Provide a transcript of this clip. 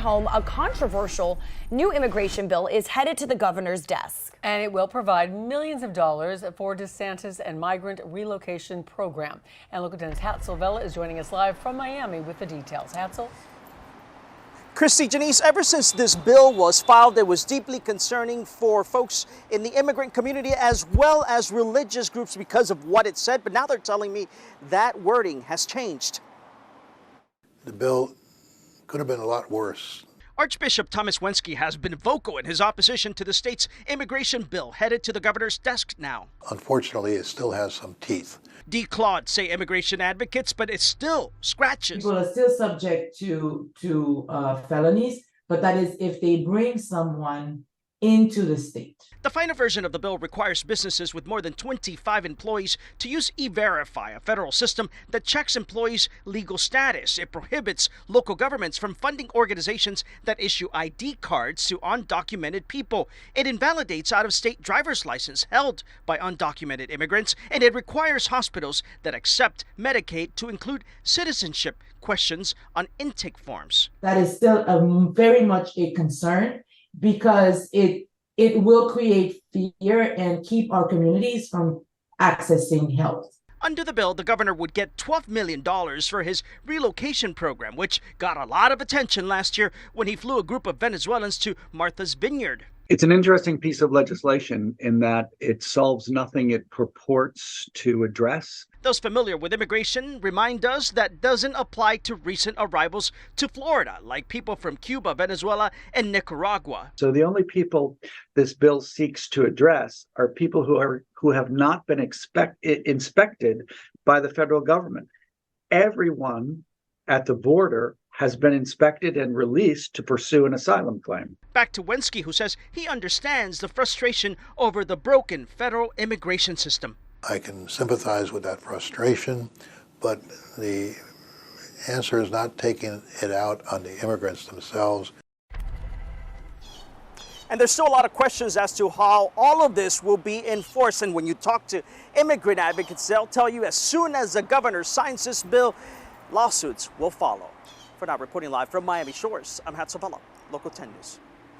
home, a controversial new immigration bill is headed to the governor's desk. And it will provide millions of dollars for DeSantis and migrant relocation program. And local 10's Hatzel Vela is joining us live from Miami with the details. Hatzel? Christy, Janice, ever since this bill was filed, it was deeply concerning for folks in the immigrant community as well as religious groups because of what it said. But now they're telling me that wording has changed. The bill could have been a lot worse. Archbishop Thomas Wensky has been vocal in his opposition to the state's immigration bill headed to the governor's desk now. Unfortunately, it still has some teeth. D. Claude say immigration advocates, but it still scratches. People are still subject to felonies, but that is if they bring someone into the state. The final version of the bill requires businesses with more than 25 employees to use E-Verify, a federal system that checks employees' legal status. It prohibits local governments from funding organizations that issue ID cards to undocumented people. It invalidates out-of-state driver's license held by undocumented immigrants, and it requires hospitals that accept Medicaid to include citizenship questions on intake forms. That is still very much a concern, because it will create fear and keep our communities from accessing health. Under the bill, the governor would get $12 million for his relocation program, which got a lot of attention last year when he flew a group of Venezuelans to Martha's Vineyard. It's an interesting piece of legislation in that it solves nothing it purports to address. Those familiar with immigration remind us that doesn't apply to recent arrivals to Florida, like people from Cuba, Venezuela, and Nicaragua. So the only people this bill seeks to address are people who have not been inspected by the federal government. Everyone at the border has been inspected and released to pursue an asylum claim. Back to Wensky, who says he understands the frustration over the broken federal immigration system. I can sympathize with that frustration, but the answer is not taking it out on the immigrants themselves. And there's still a lot of questions as to how all of this will be enforced. And when you talk to immigrant advocates, they'll tell you as soon as the governor signs this bill, lawsuits will follow. For now, reporting live from Miami Shores, I'm Hatzel Vela, Local 10 News.